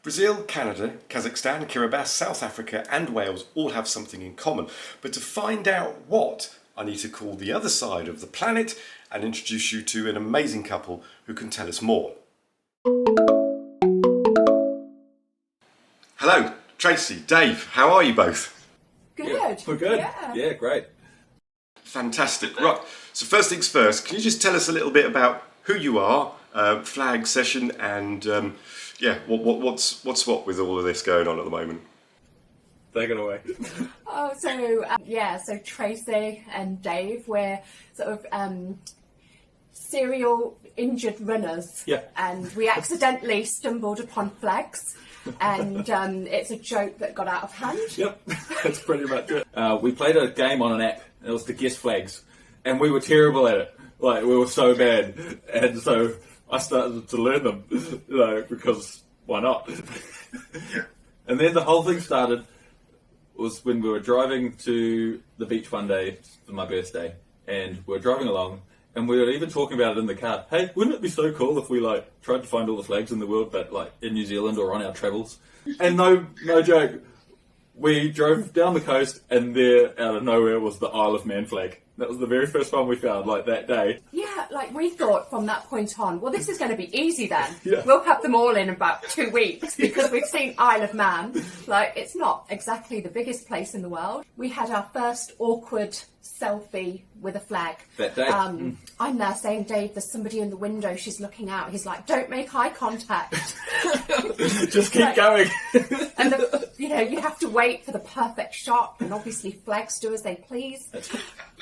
Brazil, Canada, Kazakhstan, Kiribati, South Africa and Wales all have something in common. But to find out what, I need to call the other side of the planet and introduce you to an amazing couple who can tell us more. Hello, Tracy, Dave, how are you both? Good. Yeah, we're good. Yeah, great. Fantastic. Right, so first things first, can you just tell us a little bit about who you are, flag session, and what's what with all of this going on at the moment? Take it away. So Tracy and Dave, we're sort of serial injured runners. Yeah. And we accidentally stumbled upon flags, and it's a joke that got out of hand. Yep, that's pretty much it. We played a game on an app, and it was to guess flags, and we were terrible at it. Like, we were so bad, and so I started to learn them, because why not? And then the whole thing started was when we were driving to the beach one day for my birthday, and we were driving along, and we were even talking about it in the car. Hey, wouldn't it be so cool if we tried to find all the flags in the world, but in New Zealand or on our travels? And no joke, we drove down the coast, and there, out of nowhere, was the Isle of Man flag. That was the very first one we found, that day. Yeah, we thought from that point on, well, this is going to be easy then. Yeah. We'll have them all in about 2 weeks because we've seen Isle of Man. It's not exactly the biggest place in the world. We had our first awkward selfie with a flag. That day. I'm there saying, Dave, there's somebody in the window, she's looking out. He's like, don't make eye contact. Just keep going. And you have to wait for the perfect shot, and obviously flags do as they please.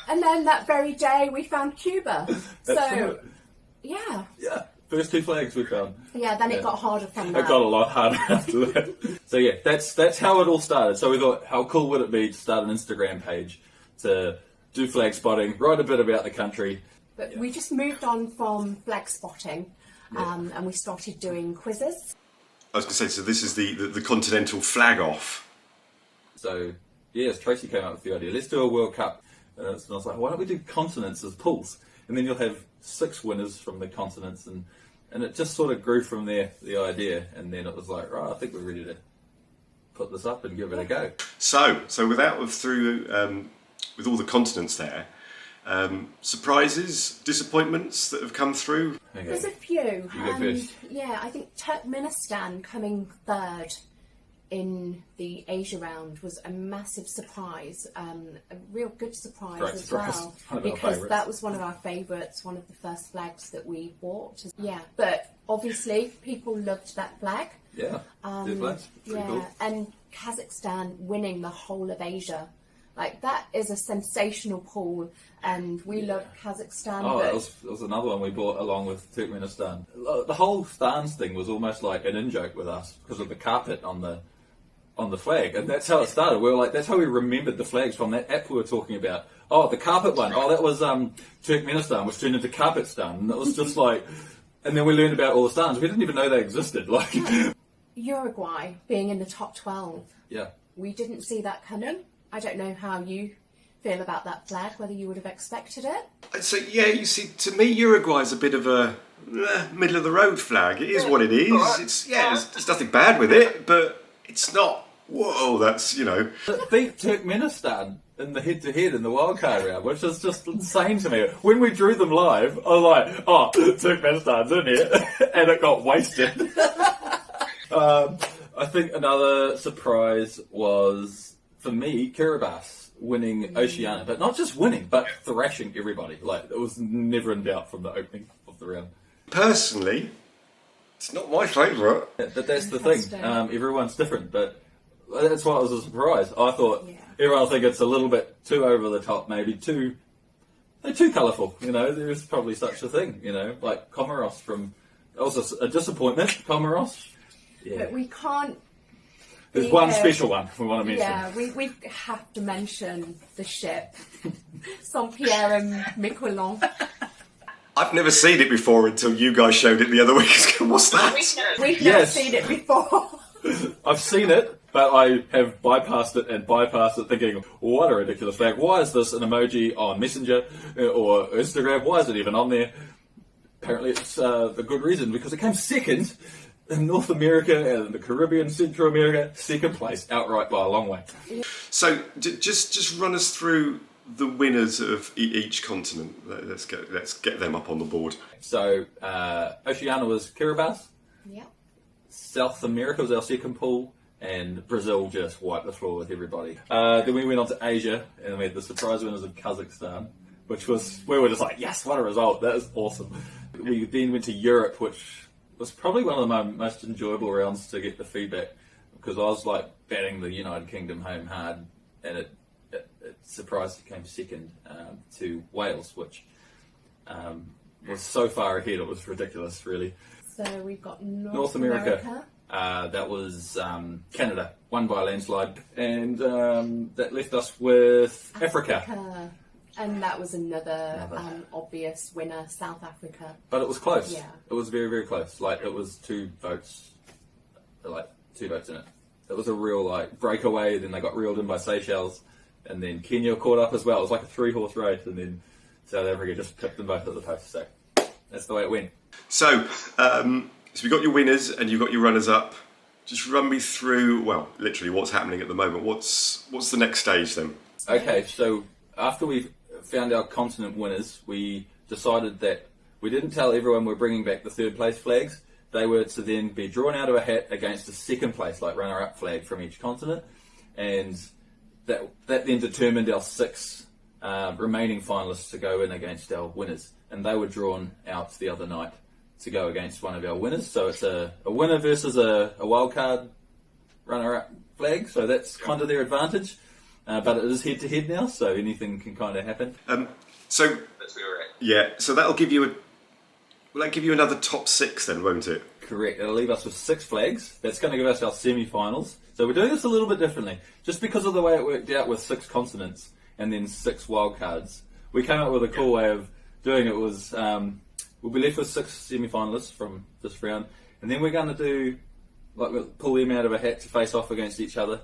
And then that very day we found Cuba. Right. Yeah. Yeah, first 2 flags we found. Yeah, then it got harder from there. It got a lot harder after that. So yeah, that's how it all started. So we thought, how cool would it be to start an Instagram page to do flag spotting, write a bit about the country. But we just moved on from flag spotting, and we started doing quizzes. I was going to say, so this is the Continental flag off. So yes, Tracy came up with the idea. Let's do a World Cup. And I was like, why don't we do continents as pools? And then you'll have 6 winners from the continents, and it just sort of grew from there, the idea. And then it was like, right, I think we're ready to put this up and give it a go. So with all the continents there, surprises, disappointments that have come through? Okay. There's a few. You go first. Yeah, I think Turkmenistan coming third in the Asia round was a massive surprise, a real good surprise. Great as surprise. well, One of our because favourites. that was one of our favourites, one of the first flags that we bought. Yeah, but obviously people loved that flag. Yeah, their flags. Pretty cool. And Kazakhstan winning the whole of Asia. That is a sensational pool, and we love Kazakhstan. Oh, that was another one we bought along with Turkmenistan. The whole stance thing was almost like an in-joke with us because of the carpet on the flag, and that's how it started. We were like, that's how we remembered the flags from that app we were talking about. Oh, the carpet one. Oh, that was Turkmenistan, which turned into Carpetstan, and it was just and then we learned about all the stans. We didn't even know they existed. Uruguay being in the top 12. Yeah. We didn't see that coming. I don't know how you feel about that flag, whether you would have expected it. So yeah, you see, to me Uruguay's a bit of a middle of the road flag. It is what it is. It's there's nothing bad with it, but it's not. Whoa, that's It beat Turkmenistan in the head-to-head in the wildcard round, which is just insane to me. When we drew them live, I was like, oh, Turkmenistan's in here, and it got wasted. I think another surprise was, for me, Kiribati winning Oceania, but not just winning, but thrashing everybody. It was never in doubt from the opening of the round. Personally, it's not my favourite. But that's the thing. Everyone's different, but that's why it was a surprise. I thought everyone will think it's a little bit too over the top, maybe too colourful. There is probably such a thing. Like Comoros that was a disappointment. Comoros. Yeah. But we can't. There's one special one we want to mention. Yeah, we have to mention the ship, Saint-Pierre and Miquelon. I've never seen it before until you guys showed it the other week. What's that? We've never seen it before. I've seen it, but I have bypassed it thinking, what a ridiculous flag. Why is this an emoji on Messenger or Instagram? Why is it even on there? Apparently it's the good reason, because it came second in North America and the Caribbean, Central America, second place outright by a long way. So just run us through the winners of each continent. Let's get them up on the board. So Oceania was Kiribati. Yeah. South America was our second pool, and Brazil just wiped the floor with everybody. Then we went on to Asia, and we had the surprise winners of Kazakhstan, which was, we were just like, yes, what a result, that is awesome. We then went to Europe, which was probably one of the most enjoyable rounds to get the feedback, because I was like batting the United Kingdom home hard, and it surprised it came second to Wales, which was so far ahead, it was ridiculous, really. So we've got North America. That was Canada, won by a landslide, and that left us with Africa. And that was another obvious winner, South Africa. But it was close. Yeah. It was very, very close. Like, it was 2 votes in it. It was a real breakaway. Then they got reeled in by Seychelles, and then Kenya caught up as well. It was like a 3-horse race, and then South Africa just pipped them both at the post. So that's the way it went. So, so we got your winners and you've got your runners-up. Just run me through, well, literally what's happening at the moment. What's the next stage then? Okay, so after we found our continent winners, we decided that we didn't tell everyone we're bringing back the 3rd place flags. They were to then be drawn out of a hat against a 2nd place, like runner-up flag from each continent, and that then determined our 6 remaining finalists to go in against our winners, and they were drawn out the other night to go against one of our winners. So it's a winner versus a wildcard runner-up flag, so that's kind of their advantage. But it is head-to-head now, so anything can kind of happen. So That's where we're at. yeah, so that'll give you will that give you another top 6 then, won't it? Correct. It'll leave us with 6 flags. That's going to give us our semi-finals. So we're doing this a little bit differently. Just because of the way it worked out with 6 continents and then 6 wildcards, we came up with a cool way of doing it. Was we'll be left with 6 semi-finalists from this round, and then we're going to do, we'll pull them out of a hat to face off against each other.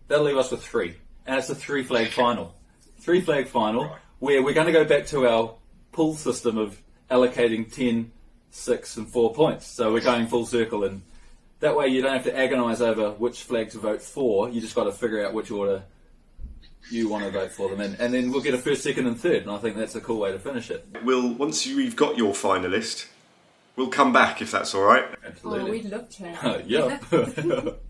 That'll leave us with 3. And it's a 3-flag final. 3-flag final, where we're going to go back to our pool system of allocating 10, 6 and 4 points. So we're going full circle, and that way you don't have to agonise over which flag to vote for. You just got to figure out which order you want to vote for them in. And then we'll get a 1st, 2nd and 3rd, and I think that's a cool way to finish it. Once you've got your finalist, we'll come back if that's all right. Absolutely. Oh, we'd love to. Yeah.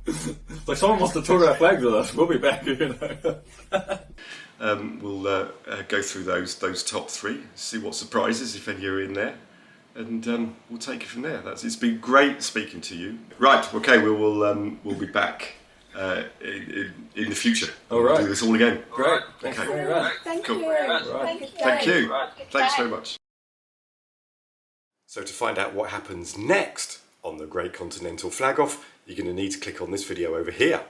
It's like someone wants to tour our flags with us. We'll be back, you know. We'll go through those top 3, see what surprises, if any, are in there, and we'll take it from there. It's been great speaking to you. Right, okay, we'll be back in the future. All right. We'll do this all again. Great. Thank Okay. you very much. Thank Cool. you. Right. Thank you. Thanks very much. So to find out what happens next on the Great Continental Flag Off, you're going to need to click on this video over here.